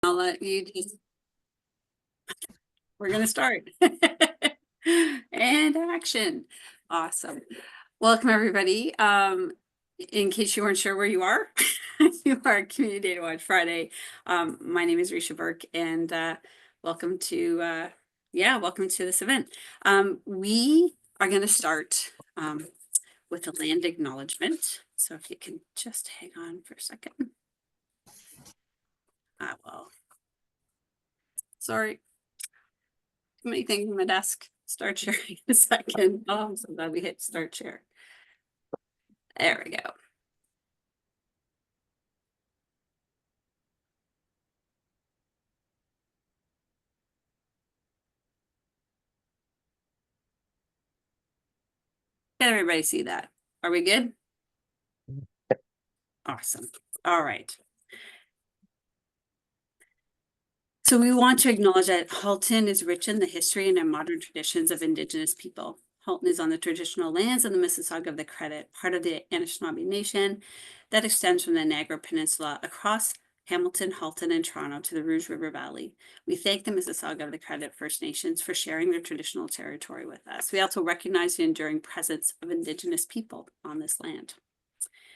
I'll let you just, we're going to start. And action. Awesome. Welcome, everybody. In case you weren't sure where you are, you are Community Data Watch Friday. My name is Risha Burke, and welcome to this event. We are going to start with a land acknowledgement. So if you can just hang on for a second. Sorry. Too many things on my desk. Start sharing in a second. Oh, I'm so glad we hit start share. There we go. Can everybody see that? Are we good? Awesome. All right. So we want to acknowledge that Halton is rich in the history and modern traditions of Indigenous people. Halton is on the traditional lands of the Mississauga of the Credit, part of the Anishinaabe Nation that extends from the Niagara Peninsula across Hamilton, Halton, and Toronto to the Rouge River Valley. We thank the Mississauga of the Credit First Nations for sharing their traditional territory with us. We also recognize the enduring presence of Indigenous people on this land.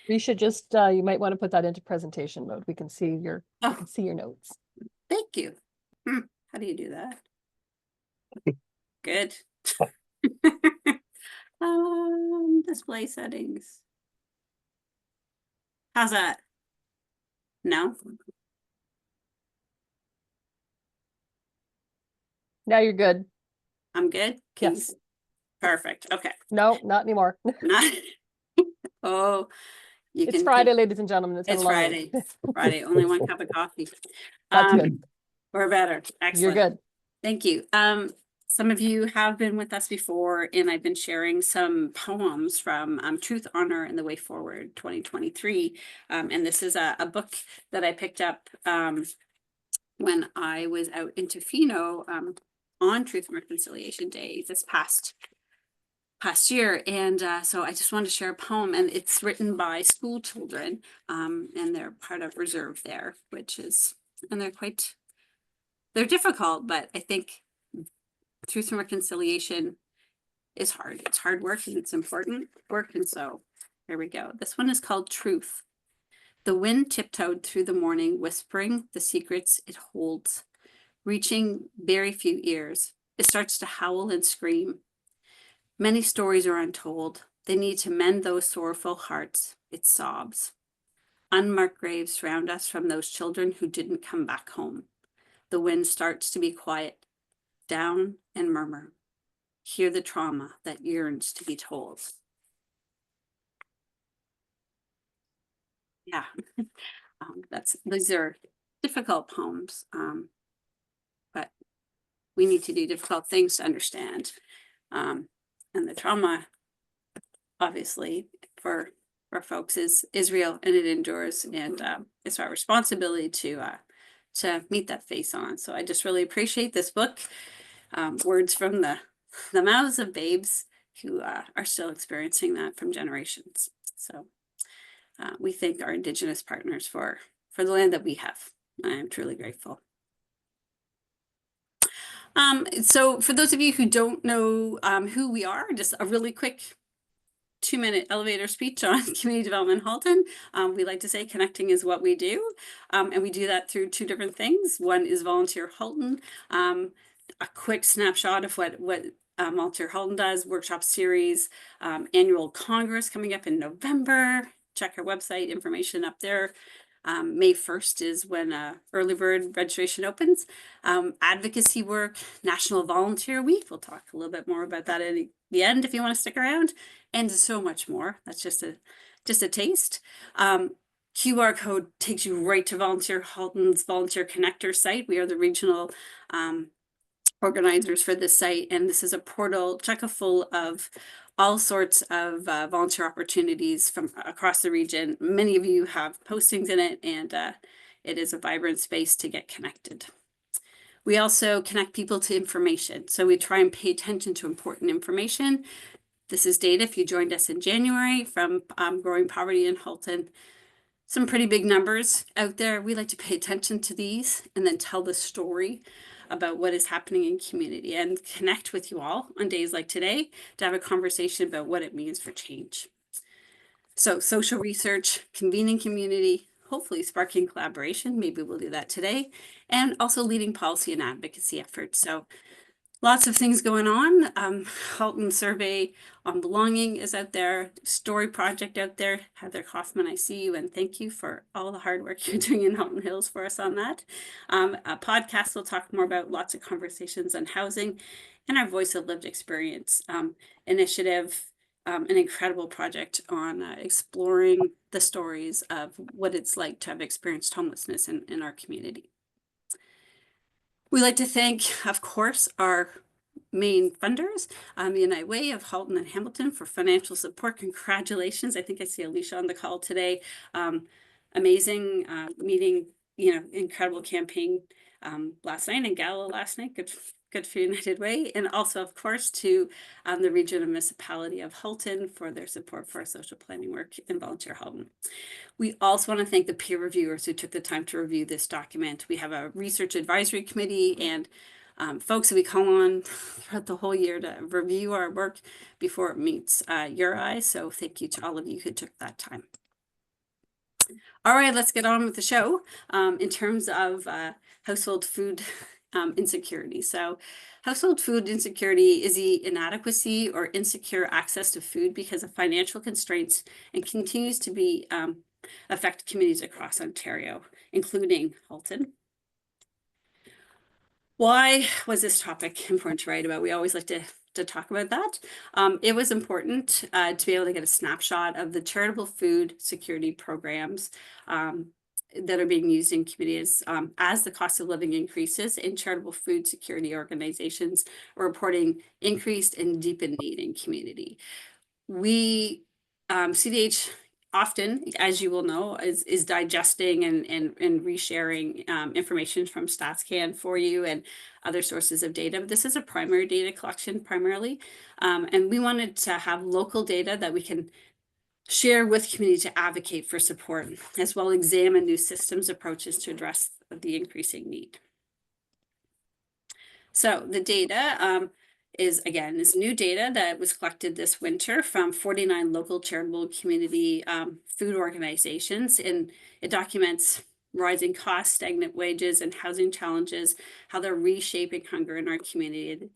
We should just, you might want to put that into presentation mode. We can see your, notes. Thank you. How do you do that? Good. Display settings. How's that? No? Now you're good. I'm good? Yes. Perfect. Okay. No, not anymore. Not. Oh, it's Friday, ladies and gentlemen. It's Friday. Friday. Only one cup of coffee. That's good. Or better. Excellent. You're good. Thank you. Some of you have been with us before, and I've been sharing some poems from Truth, Honor, and the Way Forward 2023. And this is a book that I picked up when I was out in Tofino on Truth and Reconciliation Day this past year. And so I just wanted to share a poem, and it's written by school children, and they're part of Reserve there, which is, and they're difficult, but I think Truth and Reconciliation is hard. It's hard work and it's important work. And so here we go. This one is called Truth. The wind tiptoed through the morning, whispering the secrets it holds, reaching very few ears. It starts to howl and scream. Many stories are untold. They need to mend those sorrowful hearts. It sobs. Unmarked graves surround us from those children who didn't come back home. The wind starts to be quiet. Down and murmur. Hear the trauma that yearns to be told. Yeah, these are difficult poems, but we need to do difficult things to understand. And the trauma, obviously, for folks is real, and it endures, and it's our responsibility to meet that face on. So I just really appreciate this book. Words from the mouths of babes who are still experiencing that from generations. So we thank our Indigenous partners for the land that we have. I am truly grateful. So for those of you who don't know who we are, just a really quick 2-minute elevator speech on community development in Halton. We like to say connecting is what we do. And we do that through 2 different things. One is Volunteer Halton. A quick snapshot of what Volunteer Halton does, workshop series, annual Congress coming up in November. Check our website, information up there. May 1st is when early bird registration opens. Advocacy work, National Volunteer Week. We'll talk a little bit more about that at the end if you want to stick around, and so much more. That's just a taste. QR code takes you right to Volunteer Halton's Volunteer Connector site. We are the regional organizers for this site, and this is a portal chock full of all sorts of volunteer opportunities from across the region. Many of you have postings in it, and it is a vibrant space to get connected. We also connect people to information, so we try and pay attention to important information. This is data if you joined us in January from Growing Poverty in Halton. some pretty big numbers out there. We like to pay attention to these and then tell the story about what is happening in community and connect with you all on days like today to have a conversation about what it means for change. So social research, convening community, hopefully sparking collaboration. Maybe we'll do that today. And also leading policy and advocacy efforts. So lots of things going on. Halton survey on belonging is out there. Story project out there. Heather Kaufman, I see you and thank you for all the hard work you're doing in Halton Hills for us on that. A podcast will talk more about lots of conversations on housing and our Voice of Lived Experience initiative. An incredible project on exploring the stories of what it's like to have experienced homelessness in our community. We like to thank, of course, our main funders, the United Way of Halton and Hamilton for financial support. Congratulations. I think I see Alicia on the call today. Amazing meeting, incredible campaign last night and gala last night. Good for United Way. And also, of course, to the region and municipality of Halton for their support for our social planning work in Volunteer Halton. We also want to thank the peer reviewers who took the time to review this document. We have a research advisory committee and folks that we call on throughout the whole year to review our work before it meets your eyes. So thank you to all of you who took that time. All right, let's get on with the show in terms of household food insecurity. So household food insecurity is the inadequacy or insecure access to food because of financial constraints and continues to be affect communities across Ontario, including Halton. Why was this topic important to write about? We always like to talk about that. It was important to be able to get a snapshot of the charitable food security programs that are being used in communities as the cost of living increases, and charitable food security organizations are reporting increased and deepened need in community. We, CDH often, as you will know, is digesting and resharing information from StatsCan for you and other sources of data. But this is a primary data collection primarily. And we wanted to have local data that we can share with community to advocate for support, as well as examine new systems approaches to address the increasing need. So the data is new data that was collected this winter from 49 local charitable community food organizations, and it documents rising costs, stagnant wages, and housing challenges, how they're reshaping hunger in our community,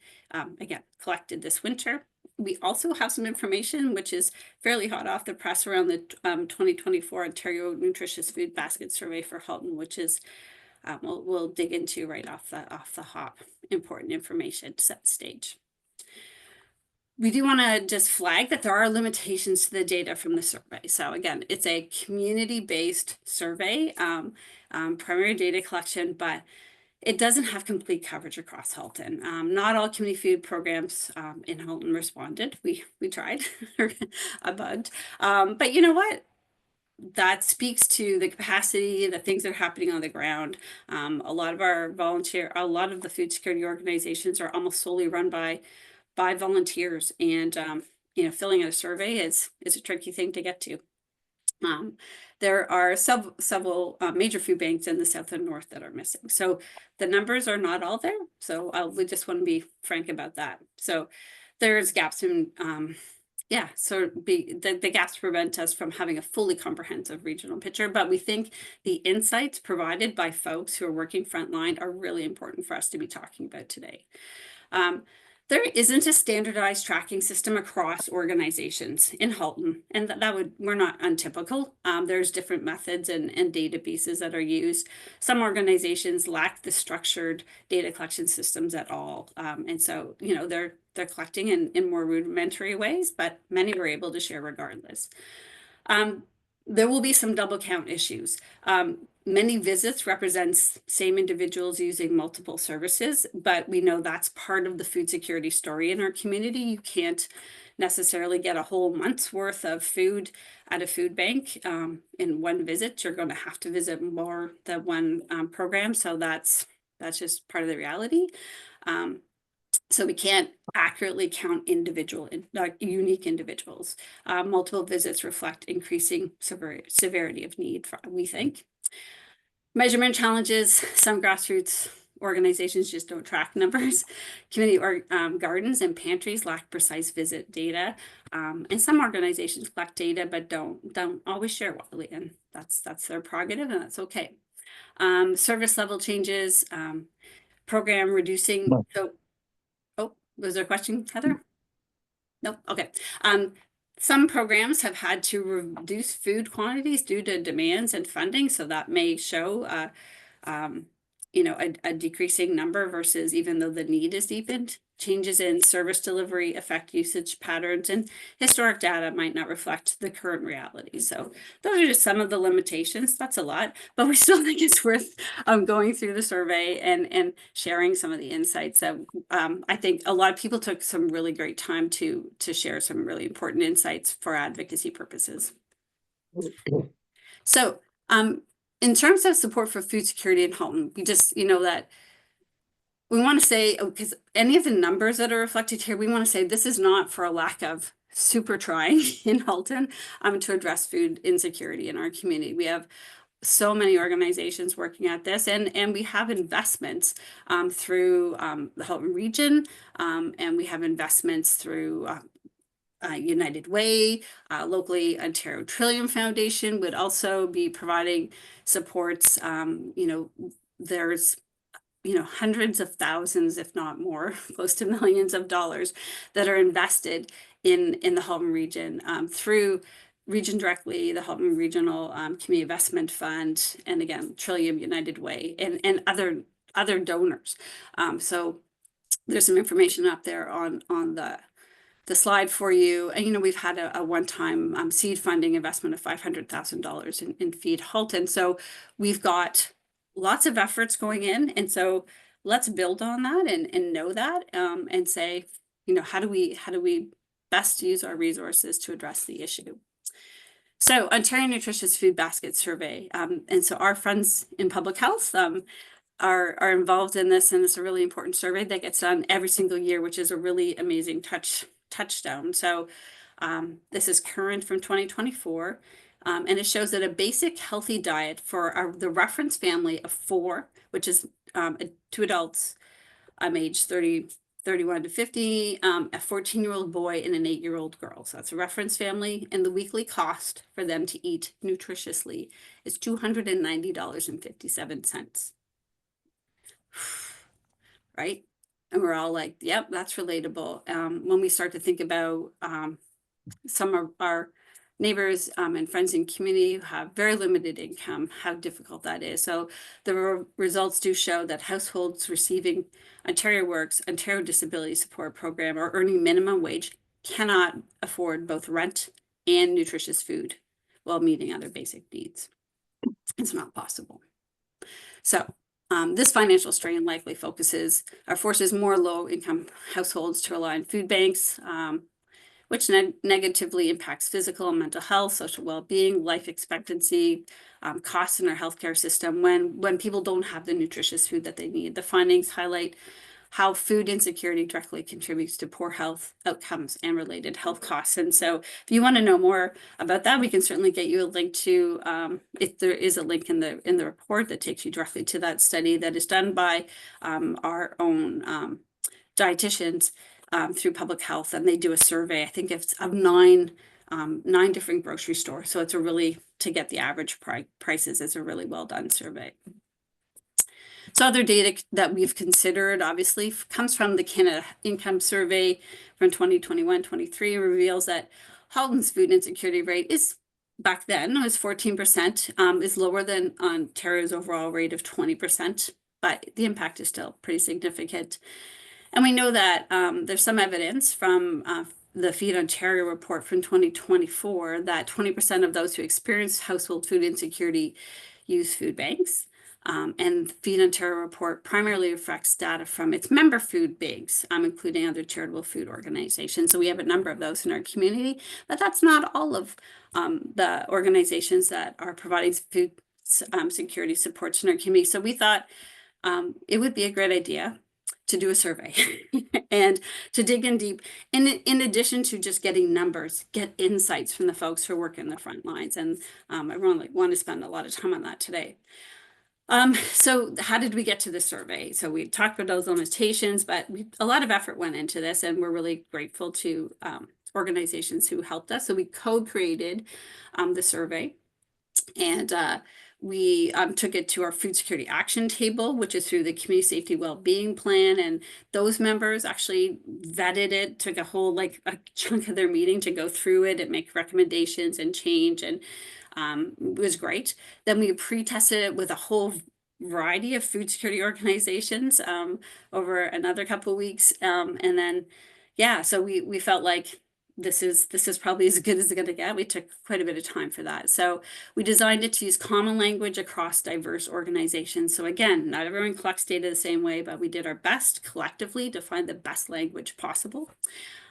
again, collected this winter. We also have some information which is fairly hot off the press around the 2024 Ontario Nutritious Food Basket Survey for Halton, which is we'll dig into right off the hop. Important information to set the stage. We do want to just flag that there are limitations to the data from the survey. So again, it's a community-based survey, primary data collection, but it doesn't have complete coverage across Halton. Not all community food programs in Halton responded. We tried, I bugged, but you know what? That speaks to the capacity, the things that are happening on the ground. A lot of the food security organizations are almost solely run by volunteers, and filling out a survey is a tricky thing to get to. There are several major food banks in the south and north that are missing. So the numbers are not all there. So we just want to be frank about that. So there's gaps in the gaps prevent us from having a fully comprehensive regional picture, but we think the insights provided by folks who are working frontline are really important for us to be talking about today. There isn't a standardized tracking system across organizations in Halton, and we're not untypical. There's different methods and databases that are used. Some organizations lack the structured data collection systems at all. And so, they're collecting in more rudimentary ways, but many were able to share regardless. There will be some double count issues. Many visits represents same individuals using multiple services, but we know that's part of the food security story in our community. You can't necessarily get a whole month's worth of food at a food bank in one visit. You're going to have to visit more than one program. So that's just part of the reality. So we can't accurately count unique individuals. Multiple visits reflect increasing severity of need, we think. Measurement challenges, some grassroots organizations just don't track numbers. Community or gardens and pantries lack precise visit data. And some organizations collect data but don't always share widely, and that's their prerogative, and that's okay. Service level changes, program reducing. So, oh, was there a question, Heather? Nope. Okay. Some programs have had to reduce food quantities due to demands and funding, so that may show a decreasing number versus even though the need is deepened. Changes in service delivery affect usage patterns, and historic data might not reflect the current reality. So those are just some of the limitations. That's a lot, but we still think it's worth going through the survey and sharing some of the insights. So I think a lot of people took some really great time to share some really important insights for advocacy purposes. So in terms of support for food security in Halton, we just, that we want to say, because any of the numbers that are reflected here, we want to say this is not for a lack of super trying in Halton to address food insecurity in our community. We have so many organizations working at this, and we have investments through the Halton region, and we have investments through United Way, locally Ontario Trillium Foundation would also be providing supports. There's hundreds of thousands, if not more, close to millions of dollars that are invested in the Halton region through Region Directly, the Halton Regional Community Investment Fund, and again, Trillium, United Way, and other donors. So there's some information up there on the slide for you. And, we've had a one-time seed funding investment of $500,000 in Feed Halton. So we've got lots of efforts going in. And so let's build on that and know that and say, how do we best use our resources to address the issue? So Ontario Nutritious Food Basket Survey. And so our friends in public health are involved in this, and it's a really important survey that gets done every single year, which is a really amazing touchstone. So this is current from 2024, and it shows that a basic healthy diet for the reference family of 4, which is 2 adults, age 31 to 50, a 14-year-old boy and an 8-year-old girl. So that's a reference family, and the weekly cost for them to eat nutritiously is $290.57. Right? And we're all like, yep, that's relatable. When we start to think about some of our neighbors and friends in community who have very limited income, how difficult that is. So the results do show that households receiving Ontario Works, Ontario Disability Support Program, or earning minimum wage cannot afford both rent and nutritious food while meeting other basic needs. It's not possible. So this financial strain likely forces more low-income households to rely on food banks, which negatively impacts physical and mental health, social well-being, life expectancy, costs in our healthcare system when people don't have the nutritious food that they need. The findings highlight how food insecurity directly contributes to poor health outcomes and related health costs. And so if you want to know more about that, we can certainly get you a link to, if there is a link in the report that takes you directly to that study that is done by our own dietitians through public health. And they do a survey, I think it's of 9 different grocery stores. So it's to get the average prices, is a really well done survey. So other data that we've considered obviously comes from the Canada Income Survey from 2021-23, reveals that Halton's food insecurity rate is, back then, was 14%, is lower than Ontario's overall rate of 20%, but the impact is still pretty significant. And we know that there's some evidence from the Feed Ontario report from 2024 that 20% of those who experience household food insecurity use food banks. And Feed Ontario report primarily reflects data from its member food banks, including other charitable food organizations. So we have a number of those in our community, but that's not all of the organizations that are providing food security supports in our community. So we thought it would be a great idea to do a survey and to dig in deep. And in addition to just getting numbers, get insights from the folks who work in the front lines. And I really want to spend a lot of time on that today. So how did we get to the survey? So we talked about those limitations, but a lot of effort went into this, and we're really grateful to organizations who helped us. So we co-created the survey, and we took it to our food security action table, which is through the community safety well-being plan. And those members actually vetted it, took a whole like a chunk of their meeting to go through it and make recommendations and change. And it was great. Then we pre-tested it with a whole variety of food security organizations over another couple of weeks. And then, yeah, so we felt like this is probably as good as it's going to get. We took quite a bit of time for that. So we designed it to use common language across diverse organizations. So again, not everyone collects data the same way, but we did our best collectively to find the best language possible.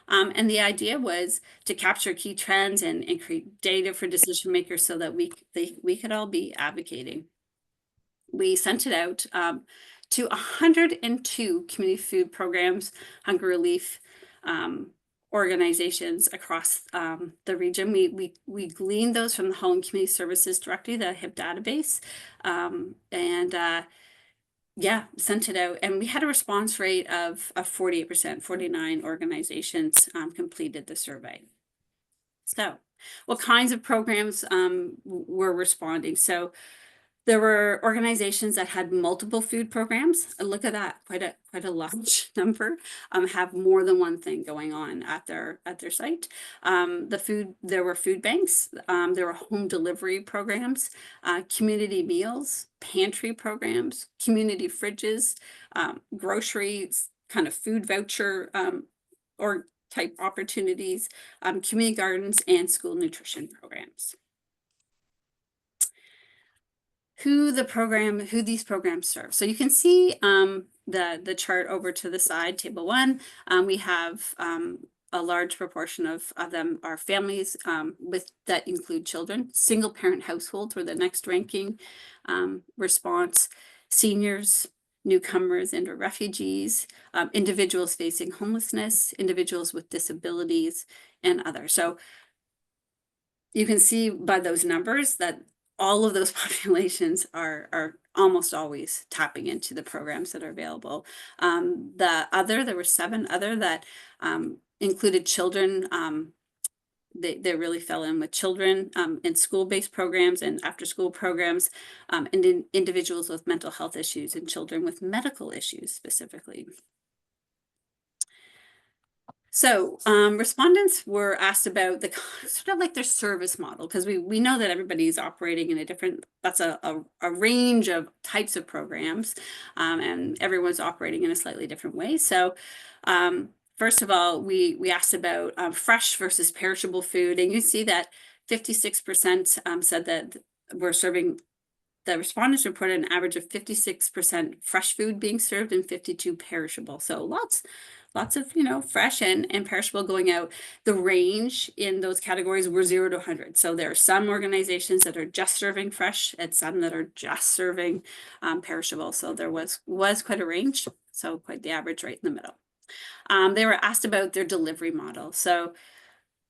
And the idea was to capture key trends and create data for decision makers so that we could all be advocating. We sent it out to 102 community food programs, hunger relief organizations across the region. We gleaned those from the Halton Community Services Directory, the HIP database, yeah, sent it out, and we had a response rate of 48%. 49 organizations completed the survey. So what kinds of programs were responding? So there were organizations that had multiple food programs. Look at that, quite a large number. Have more than one thing going on at their site. There were food banks. There were home delivery programs, community meals, pantry programs, community fridges, groceries, kind of food voucher or type opportunities, community gardens, and school nutrition programs. Who these programs serve. So you can see the chart over to the side, table 1. We have a large proportion of them are families that include children. Single parent households were the next ranking response. Seniors, newcomers and refugees, individuals facing homelessness, individuals with disabilities, and others. So you can see by those numbers that all of those populations are almost always tapping into the programs that are available. There were 7 other that included children. They really fell in with children in school-based programs and after-school programs, and individuals with mental health issues and children with medical issues specifically. So respondents were asked about the sort of like their service model, because we know that everybody's operating in a different, that's a range of types of programs, and everyone's operating in a slightly different way. So first of all, we asked about fresh versus perishable food, and you see that 56% said that we're serving. The respondents reported an average of 56% fresh food being served and 52 perishable. So lots of, fresh and perishable going out. The range in those categories were 0 to 100. So there are some organizations that are just serving fresh and some that are just serving perishable. So there was quite a range. So quite the average right in the middle. They were asked about their delivery model. So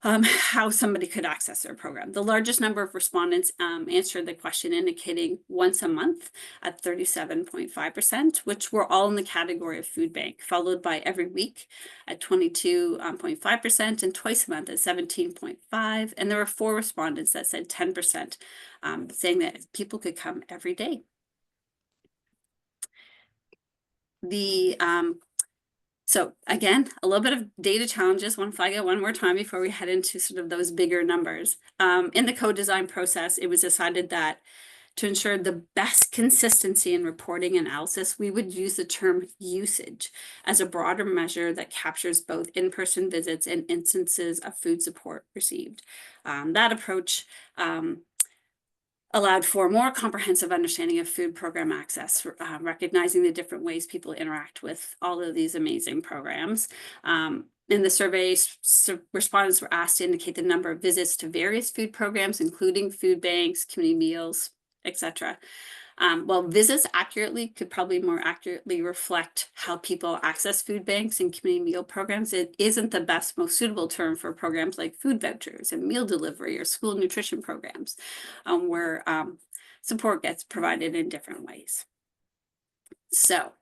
how somebody could access their program. The largest number of respondents answered the question indicating once a month at 37.5%, which were all in the category of food bank, followed by every week at 22.5% and twice a month at 17.5%. And there were 4 respondents that said 10%, saying that people could come every day. So again, a little bit of data challenges. Want to flag it one more time before we head into sort of those bigger numbers. In the co-design process, it was decided that to ensure the best consistency in reporting analysis, we would use the term usage as a broader measure that captures both in-person visits and instances of food support received. That approach allowed for more comprehensive understanding of food program access, recognizing the different ways people interact with all of these amazing programs. In the survey, respondents were asked to indicate the number of visits to various food programs, including food banks, community meals, etc. Well, visits accurately could probably more accurately reflect how people access food banks and community meal programs. It isn't the best, most suitable term for programs like food vouchers and meal delivery or school nutrition programs, where support gets provided in different ways. So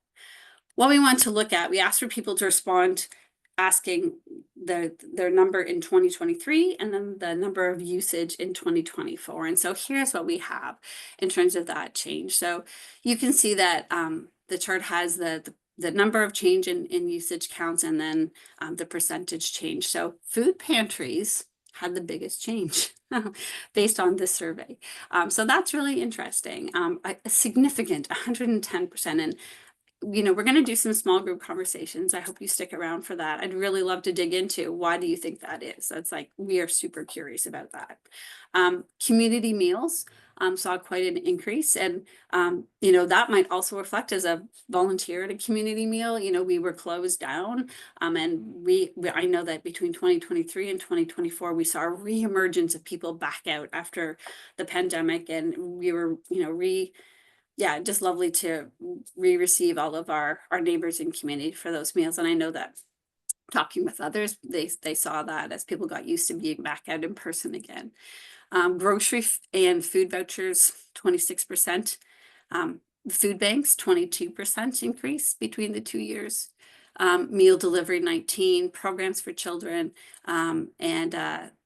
what we want to look at, we asked for people to respond asking their number in 2023 and then the number of usage in 2024. And so here's what we have in terms of that change. So you can see that the chart has the number of change in usage counts and then the percentage change. So food pantries had the biggest change based on this survey. So that's really interesting. A significant 110%. And we're going to do some small group conversations. I hope you stick around for that. I'd really love to dig into why do you think that is? That's like, we are super curious about that. Community meals saw quite an increase. And, that might also reflect as a volunteer at a community meal, we were closed down. And I know that between 2023 and 2024, we saw a reemergence of people back out after the pandemic. And we were, just lovely to receive all of our neighbors and community for those meals. And I know that talking with others, they saw that as people got used to being back out in person again. Grocery and food vouchers, 26%. Food banks, 22% increase between the 2 years. Meal delivery, 19, programs for children, and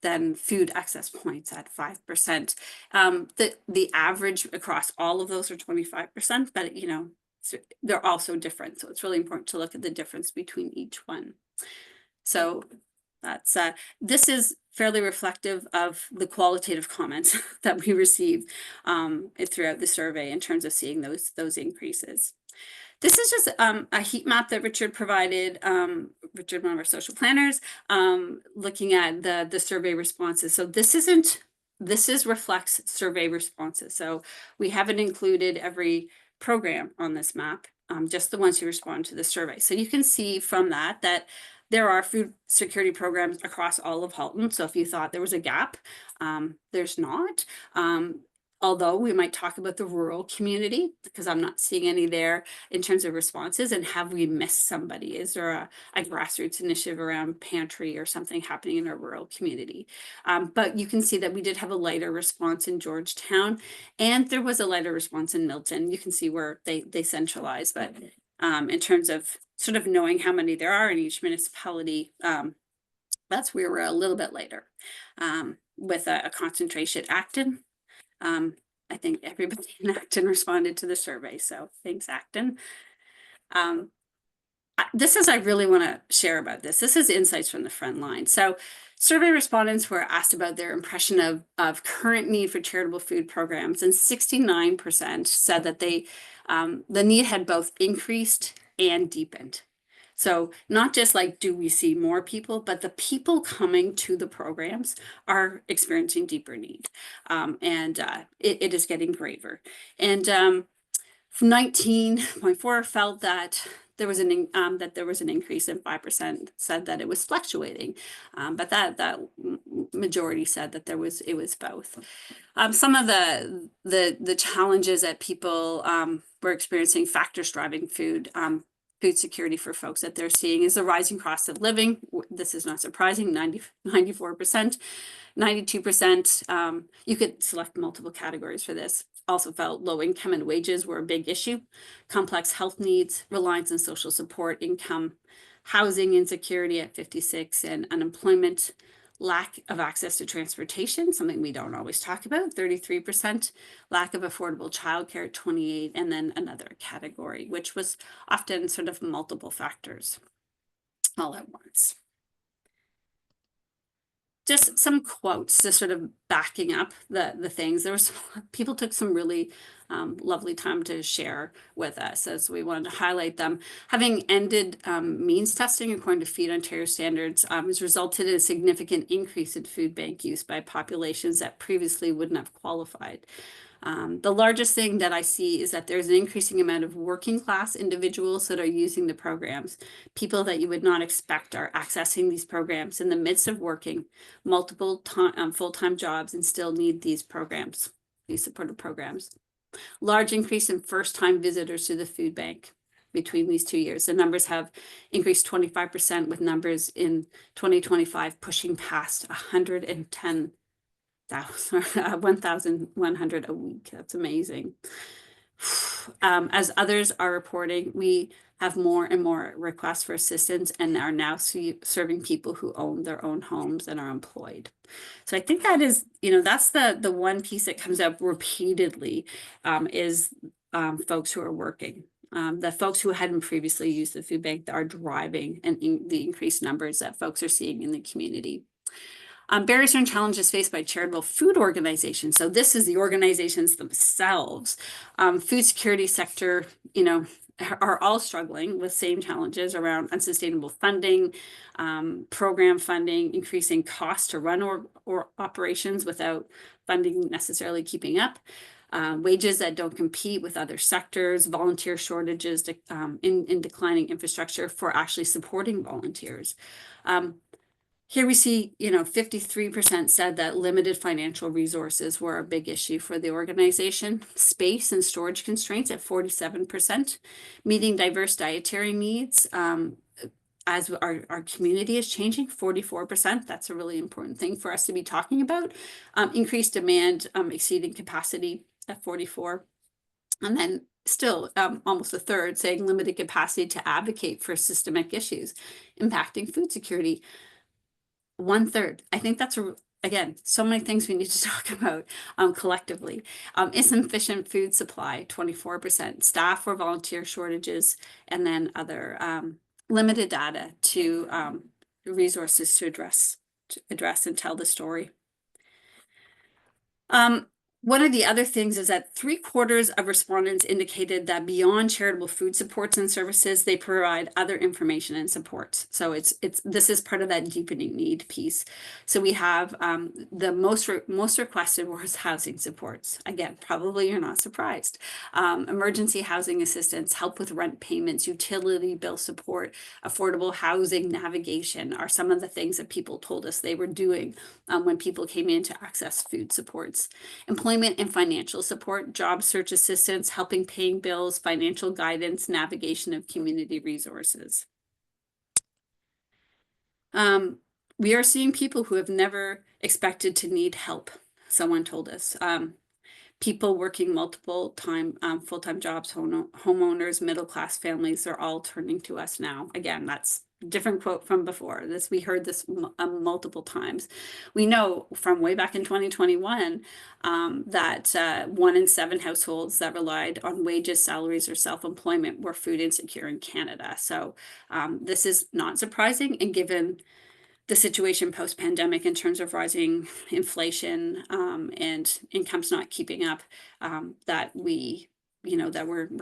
then food access points at 5%. The average across all of those are 25%, but they're also different. So it's really important to look at the difference between each one. So that's this is fairly reflective of the qualitative comments that we receive throughout the survey in terms of seeing those increases. This is just a heat map that Richard provided, Richard, one of our social planners, looking at the survey responses. So this reflects survey responses. So we haven't included every program on this map, just the ones who respond to the survey. So you can see from that there are food security programs across all of Halton. So if you thought there was a gap, there's not. Although we might talk about the rural community, because I'm not seeing any there in terms of responses. And have we missed somebody? Is there a grassroots initiative around pantry or something happening in our rural community? But you can see that we did have a lighter response in Georgetown, and there was a lighter response in Milton. You can see where they centralize, but in terms of sort of knowing how many there are in each municipality, that's where we're a little bit later with a concentration. Acton. I think everybody in Acton responded to the survey, so thanks, Acton. This is, I really want to share about this. This is insights from the front line. So survey respondents were asked about their impression of current need for charitable food programs, and 69% said that the need had both increased and deepened. So not just like, do we see more people, but the people coming to the programs are experiencing deeper need. And it is getting graver. And 19.4 felt that there was an increase, and 5% said that it was fluctuating. But that majority said that it was both. Some of the challenges that people were experiencing, factors driving food security for folks that they're seeing, is the rising cost of living. This is not surprising, 94%, 92%. You could select multiple categories for this. Also felt low income and wages were a big issue. Complex health needs, reliance on social support, income, housing insecurity at 56, and unemployment, lack of access to transportation, something we don't always talk about, 33%, lack of affordable childcare at 28, and then another category, which was often sort of multiple factors all at once. Just some quotes to sort of backing up the things. People took some really lovely time to share with us, as we wanted to highlight them. Having ended means testing according to Feed Ontario standards has resulted in a significant increase in food bank use by populations that previously wouldn't have qualified. The largest thing that I see is that there's an increasing amount of working class individuals that are using the programs. People that you would not expect are accessing these programs in the midst of working multiple full-time jobs and still need these programs, these supportive programs. Large increase in first-time visitors to the food bank between these 2 years. The numbers have increased 25%, with numbers in 2025 pushing past 1,100 a week. That's amazing. As others are reporting, we have more and more requests for assistance and are now serving people who own their own homes and are employed. So I think that is, that's the one piece that comes up repeatedly, is folks who are working. The folks who hadn't previously used the food bank are driving the increased numbers that folks are seeing in the community. Barriers and challenges faced by charitable food organizations. So this is the organizations themselves. Food security sector, are all struggling with same challenges around unsustainable funding, program funding, increasing costs to run or operations without funding necessarily keeping up. Wages that don't compete with other sectors, volunteer shortages, in declining infrastructure for actually supporting volunteers. Here we see, 53% said that limited financial resources were a big issue for the organization. Space and storage constraints at 47%. Meeting diverse dietary needs, as our community is changing, 44%. That's a really important thing for us to be talking about. Increased demand, exceeding capacity at 44%. And then still almost a third saying limited capacity to advocate for systemic issues impacting food security. 1/3. I think that's again, so many things we need to talk about collectively. Insufficient food supply, 24%. Staff or volunteer shortages, and then other limited data to resources to address and tell the story. One of the other things is that 3/4 of respondents indicated that beyond charitable food supports and services, they provide other information and supports. So this is part of that deepening need piece. So we have the most requested was housing supports. Again, probably you're not surprised. Emergency housing assistance, help with rent payments, utility bill support, affordable housing navigation are some of the things that people told us they were doing when people came in to access food supports. Employment and financial support, job search assistance, helping paying bills, financial guidance, navigation of community resources. We are seeing people who have never expected to need help, someone told us. People working multiple full-time jobs, homeowners, middle-class families, they're all turning to us now. Again, that's a different quote from before. We heard this multiple times. We know from way back in 2021 that 1 in 7 households that relied on wages, salaries, or self-employment were food insecure in Canada. So this is not surprising, and given the situation post-pandemic in terms of rising inflation and incomes not keeping up, that we're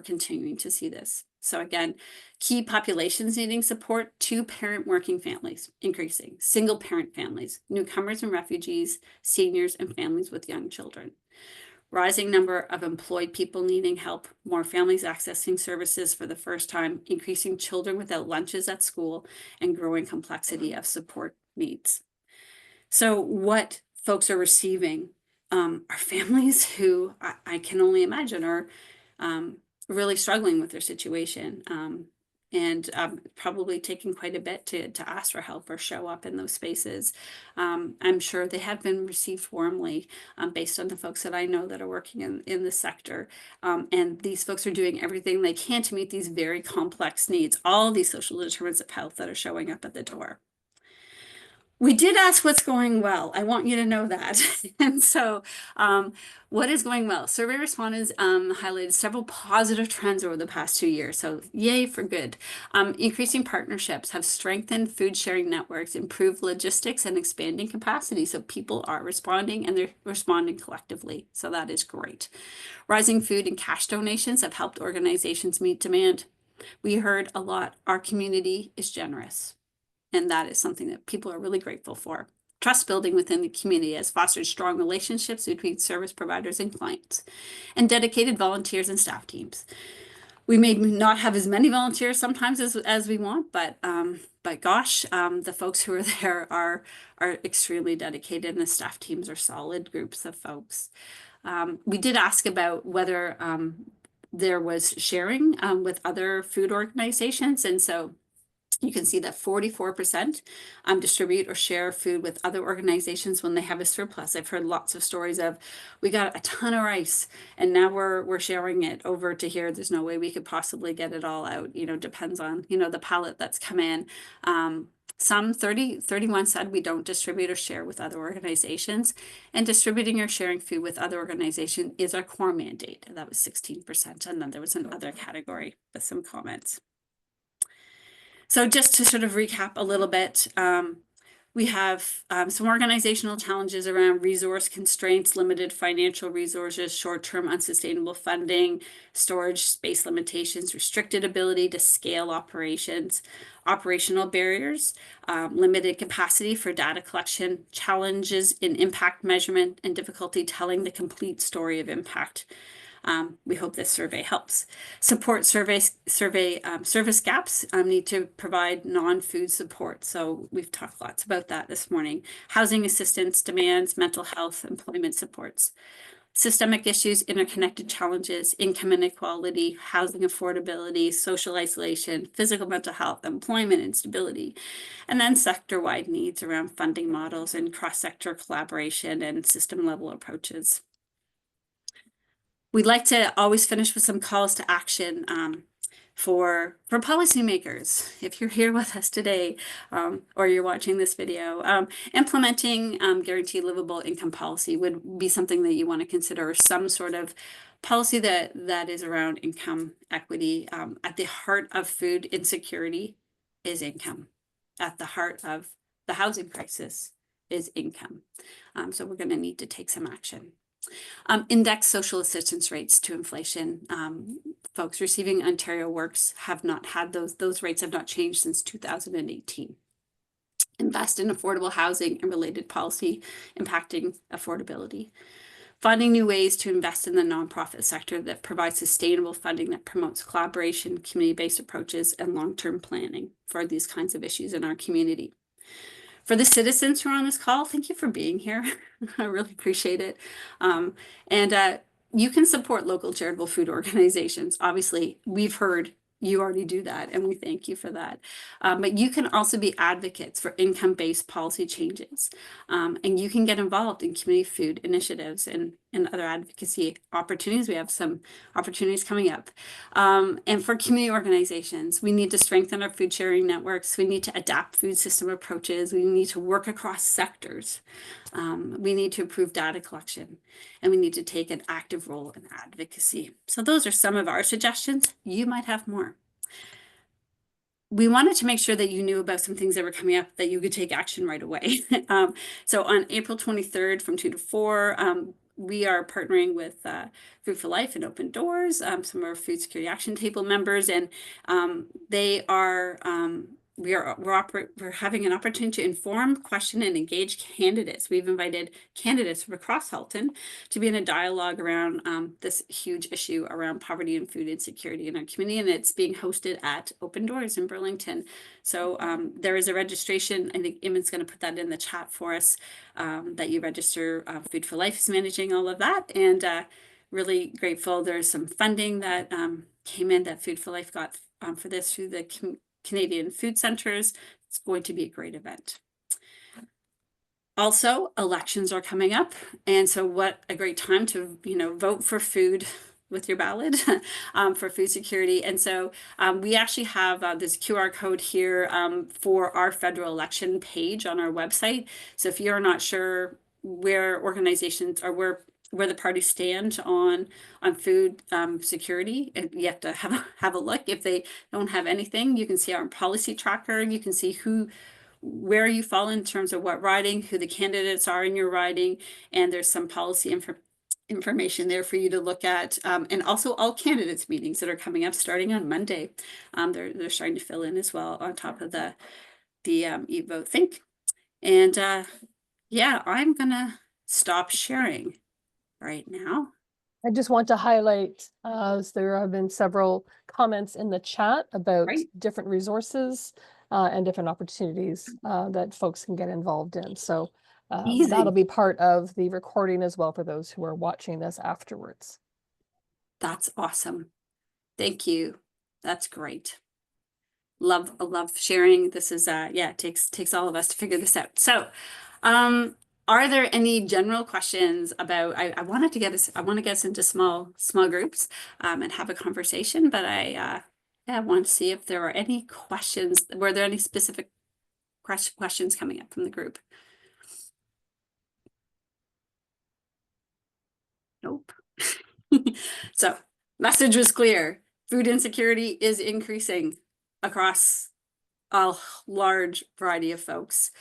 continuing to see this. So again, key populations needing support: 2-parent working families increasing, single parent families, newcomers and refugees, seniors, and families with young children. Rising number of employed people needing help, more families accessing services for the first time, increasing children without lunches at school, and growing complexity of support needs. So what folks are receiving are families who I can only imagine are really struggling with their situation, and probably taking quite a bit to ask for help or show up in those spaces. I'm sure they have been received warmly based on the folks that I know that are working in the sector. And these folks are doing everything they can to meet these very complex needs, all these social determinants of health that are showing up at the door. We did ask what's going well. I want you to know that. And so what is going well? Survey respondents highlighted several positive trends over the past 2 years. So yay for good. Increasing partnerships have strengthened food sharing networks, improved logistics, and expanding capacity. So people are responding, and they're responding collectively. So that is great. Rising food and cash donations have helped organizations meet demand. We heard a lot. Our community is generous. And that is something that people are really grateful for. Trust building within the community has fostered strong relationships between service providers and clients, and dedicated volunteers and staff teams. We may not have as many volunteers sometimes as we want, but gosh, the folks who are there are extremely dedicated, and the staff teams are solid groups of folks. We did ask about whether there was sharing with other food organizations. And so you can see that 44% distribute or share food with other organizations when they have a surplus. I've heard lots of stories of, we got a ton of rice and now we're sharing it over to here. There's no way we could possibly get it all out. Depends on, the pallet that's come in. Some 31 said we don't distribute or share with other organizations, and distributing or sharing food with other organizations is our core mandate. That was 16%. And then there was another category with some comments. So just to sort of recap a little bit, we have some organizational challenges around resource constraints, limited financial resources, short-term unsustainable funding, storage space limitations, restricted ability to scale operations, operational barriers, limited capacity for data collection, challenges in impact measurement, and difficulty telling the complete story of impact. We hope this survey helps. Support service gaps need to provide non-food support. So we've talked lots about that this morning. Housing assistance demands, mental health, employment supports. Systemic issues, interconnected challenges, income inequality, housing affordability, social isolation, physical mental health, employment instability, and then sector-wide needs around funding models and cross-sector collaboration and system-level approaches. We'd like to always finish with some calls to action for policymakers. If you're here with us today or you're watching this video, implementing guaranteed livable income policy would be something that you want to consider, some sort of policy that is around income equity. At the heart of food insecurity is income. At the heart of the housing crisis is income. So we're going to need to take some action. Index social assistance rates to inflation. Folks receiving Ontario Works have not had those rates have not changed since 2018. Invest in affordable housing and related policy impacting affordability. Finding new ways to invest in the nonprofit sector that provides sustainable funding that promotes collaboration, community-based approaches, and long-term planning for these kinds of issues in our community. For the citizens who are on this call, thank you for being here. I really appreciate it. You can support local charitable food organizations. Obviously, we've heard you already do that, and we thank you for that. But you can also be advocates for income-based policy changes. And you can get involved in community food initiatives and other advocacy opportunities. We have some opportunities coming up. And for community organizations, we need to strengthen our food sharing networks. We need to adapt food system approaches. We need to work across sectors. We need to improve data collection, and we need to take an active role in advocacy. So those are some of our suggestions. You might have more. We wanted to make sure that you knew about some things that were coming up that you could take action right away. So on April 23rd from 2 to 4, we are partnering with Food for Life and Open Doors, some of our Food Security Action Table members, and they are we're having an opportunity to inform, question, and engage candidates. We've invited candidates from across Halton to be in a dialogue around this huge issue around poverty and food insecurity in our community, and it's being hosted at Open Doors in Burlington. So there is a registration. I think Eamon's going to put that in the chat for us, that you register. Food for Life is managing all of that, and really grateful. There's some funding that came in that Food for Life got for this through the Canadian Food Centers. It's going to be a great event. Also, elections are coming up, and so what a great time to vote for food with your ballot for food security. And so we actually have this QR code here for our federal election page on our website. So if you're not sure where organizations or where the parties stand on food security, and you have to have a look. If they don't have anything, you can see our policy tracker. You can see where you fall in terms of what riding, who the candidates are in your riding, and there's some policy information there for you to look at, and also all candidates meetings that are coming up starting on Monday. They're starting to fill in as well on top of the Eat Vote Think. And yeah, I'm gonna stop sharing right now. I just want to highlight, there have been several comments in the chat about different resources and different opportunities that folks can get involved in. So That'll be part of the recording as well for those who are watching this afterwards. That's awesome. Thank you. That's great. Love sharing. This is yeah, it takes all of us to figure this out. So, are there any general questions about I want to get us into small groups and have a conversation, but I want to see if there are any questions. Were there any specific questions coming up from the group? Nope. So, message was clear. Food insecurity is increasing across a large variety of folks.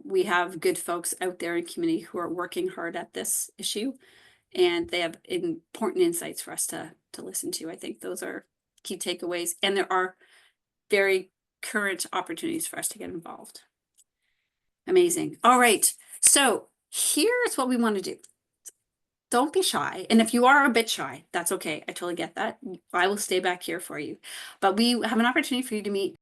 We have good folks out there in community who are working hard at this issue, and they have important insights for us to listen to. I think those are key takeaways, and there are very current opportunities for us to get involved. Amazing. All right. So here's what we want to do. Don't be shy. And if you are a bit shy, that's okay. I totally get that. I will stay back here for you. But we have an opportunity for you to meet